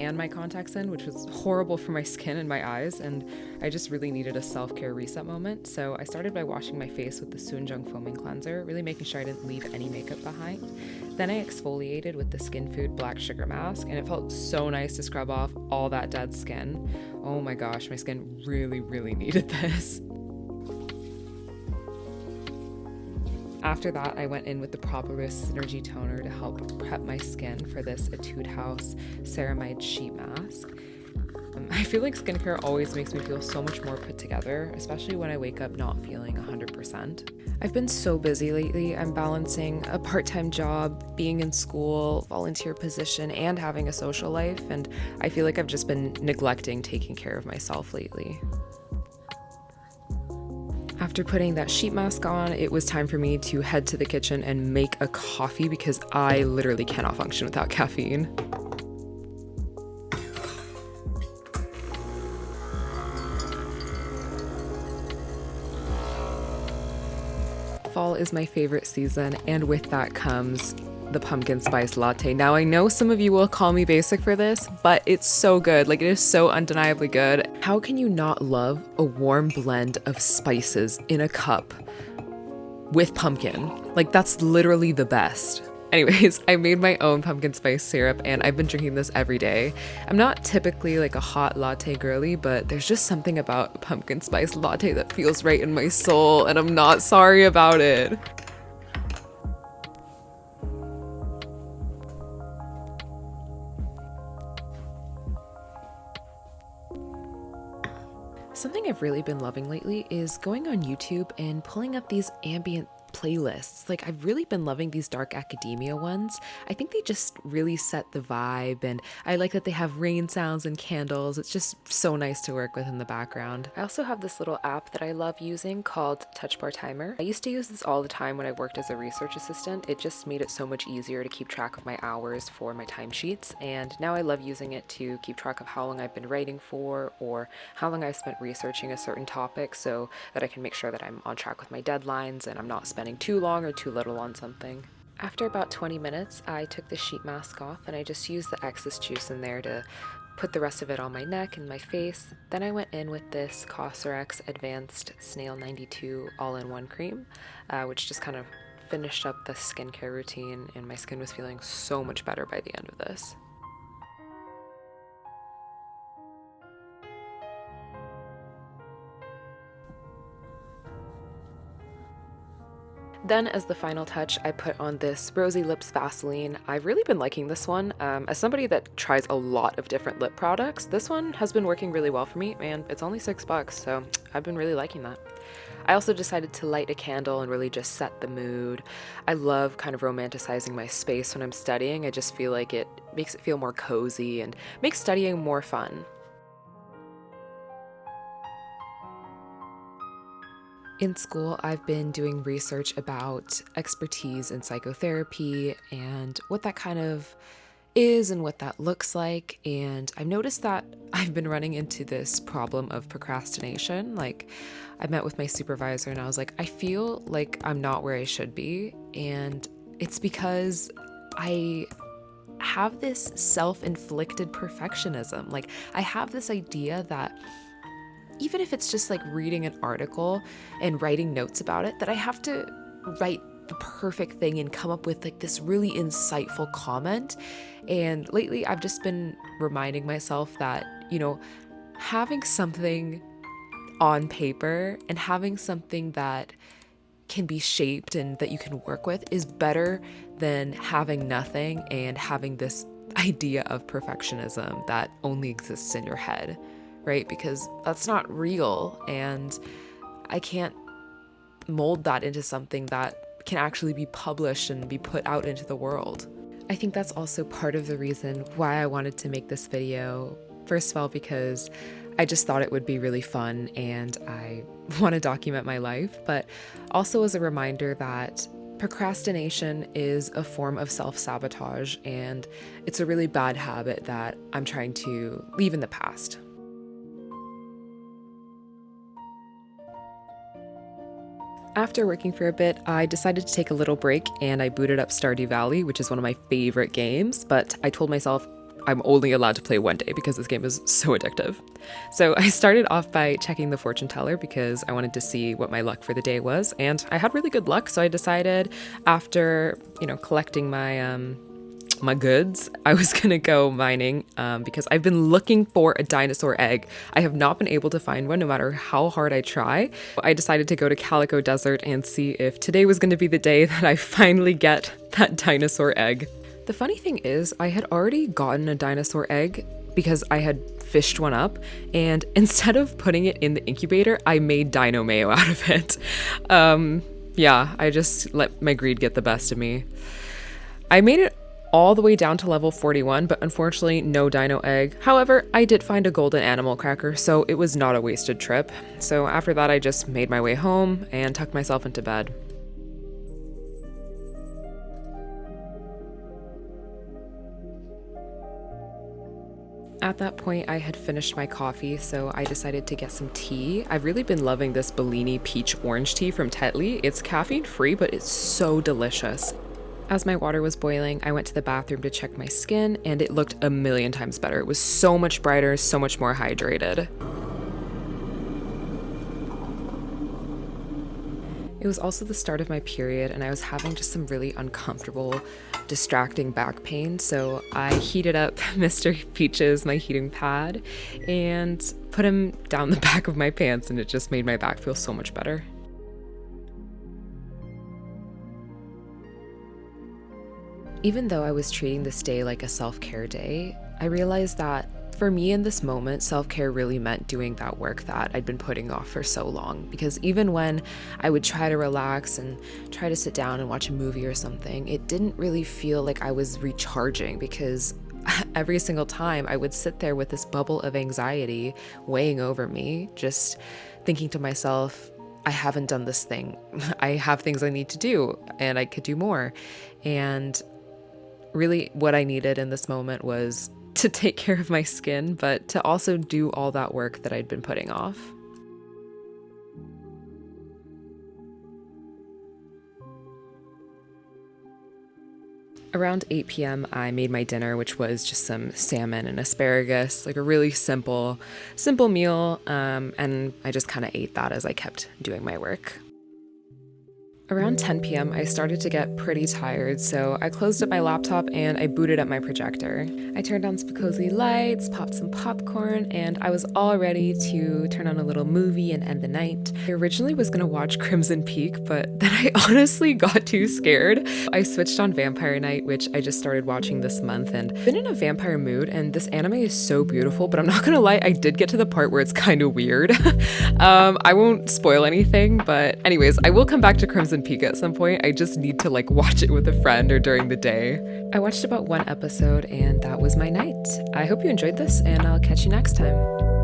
and my contacts in, which was horrible for my skin and my eyes, and I just really needed a self-care reset moment. So I started by washing my face with the Sunjung foaming cleanser, really making sure I didn't leave any makeup behind. Then I exfoliated with the Skin Food black sugar mask, and it felt so nice to scrub off all that dead skin. Oh my gosh, my skin really, really needed this. After that, I went in with the Propolis Synergy Toner to help prep my skin for this Etude House Ceramide Sheet Mask. I feel like skincare always makes me feel so much more put together, especially when I wake up not feeling 100%. I've been so busy lately. I'm balancing a part-time job, being in school, volunteer position, and having a social life, and I feel like I've just been neglecting taking care of myself lately. After putting that sheet mask on, it was time for me to head to the kitchen and make a coffee because I literally cannot function without caffeine. Fall is my favorite season, and with that comes the pumpkin spice latte. Now I know some of you will call me basic for this, but it's so good. Like, it is so undeniably good. How can you not love a warm blend of spices in a cup with pumpkin? Like, that's literally the best. Anyways, I made my own pumpkin spice syrup and I've been drinking this every day. I'm not typically like a hot latte girly, but there's just something about pumpkin spice latte that feels right in my soul, and I'm not sorry about it. Something I've really been loving lately is going on YouTube and pulling up these ambient playlists. Like, I've really been loving these dark academia ones. I think they just really set the vibe, and I like that they have rain sounds and candles. It's just so nice to work with in the background. I also have this little app that I love using called Touch Bar Timer. I used to use this all the time when I worked as a research assistant. It just made it so much easier to keep track of my hours for my timesheets, and now I love using it to keep track of how long I've been writing for or how long I've spent researching a certain topic so that I can make sure that I'm on track with my deadlines and I'm not spending too long or too little on something. After about 20 minutes, I took the sheet mask off and I just used the excess juice in there to put the rest of it on my neck and my face. Then I went in with this Cosrx Advanced Snail 92 All-in-One Cream, which just kind of finished up the skincare routine, and my skin was feeling so much better by the end of this. Then, as the final touch, I put on this Rosy Lips Vaseline. I've really been liking this one. As somebody that tries a lot of different lip products, this one has been working really well for me, and it's only $6, so I've been really liking that. I also decided to light a candle and really just set the mood. I love kind of romanticizing my space when I'm studying. I just feel like it makes it feel more cozy and makes studying more fun. In school, I've been doing research about expertise in psychotherapy and what that kind of is and what that looks like. And I've noticed that I've been running into this problem of procrastination. Like, I met with my supervisor and I was like, I feel like I'm not where I should be. And it's because I have this self-inflicted perfectionism. Like, I have this idea that even if it's just like reading an article and writing notes about it, that I have to write the perfect thing and come up with like this really insightful comment. And lately I've just been reminding myself that, having something on paper and having something that can be shaped and that you can work with is better than having nothing and having this idea of perfectionism that only exists in your head. Right? Because that's not real, and I can't mold that into something that can actually be published and be put out into the world. I think that's also part of the reason why I wanted to make this video. First of all, because I just thought it would be really fun and I want to document my life, but also as a reminder that procrastination is a form of self-sabotage, and it's a really bad habit that I'm trying to leave in the past. After working for a bit, I decided to take a little break and I booted up Stardew Valley, which is one of my favorite games, but I told myself I'm only allowed to play one day because this game is so addictive. So I started off by checking the fortune teller because I wanted to see what my luck for the day was, and I had really good luck. So I decided after, collecting my goods, I was gonna go mining because I've been looking for a dinosaur egg. I have not been able to find one no matter how hard I try. I decided to go to Calico Desert and see if today was gonna be the day that I finally get that dinosaur egg. The funny thing is, I had already gotten a dinosaur egg because I had fished one up, and instead of putting it in the incubator, I made dino mayo out of it. Yeah, I just let my greed get the best of me. I made it all the way down to level 41, but unfortunately no dino egg. However, I did find a golden animal cracker, so it was not a wasted trip. So after that, I just made my way home and tucked myself into bed. At that point, I had finished my coffee, so I decided to get some tea. I've really been loving this Bellini peach orange tea from Tetley. It's caffeine free, but it's so delicious. As my water was boiling, I went to the bathroom to check my skin, and it looked a million times better. It was so much brighter, so much more hydrated. It was also the start of my period, and I was having just some really uncomfortable, distracting back pain, so I heated up Mr. Peaches, my heating pad, and put him down the back of my pants, and it just made my back feel so much better. Even though I was treating this day like a self-care day, I realized that for me in this moment, self-care really meant doing that work that I'd been putting off for so long. Because even when I would try to relax and try to sit down and watch a movie or something, it didn't really feel like I was recharging, because every single time I would sit there with this bubble of anxiety weighing over me, just thinking to myself, I haven't done this thing. I have things I need to do and I could do more. And really what I needed in this moment was to take care of my skin, but to also do all that work that I'd been putting off. Around 8 p.m., I made my dinner, which was just some salmon and asparagus, like a really simple meal, and I just kind of ate that as I kept doing my work. Around 10 p.m., I started to get pretty tired, so I closed up my laptop and I booted up my projector. I turned on some cozy lights, popped some popcorn, and I was all ready to turn on a little movie and end the night. I originally was gonna watch Crimson Peak, but then I honestly got too scared. I switched on Vampire Night, which I just started watching this month, and I've been in a vampire mood, and this anime is so beautiful, but I'm not gonna lie, I did get to the part where it's kind of weird. I won't spoil anything, but anyways, I will come back to Crimson Peak at some point. I just need to watch it with a friend or during the day. I watched about one episode and that was my night. I hope you enjoyed this, and I'll catch you next time.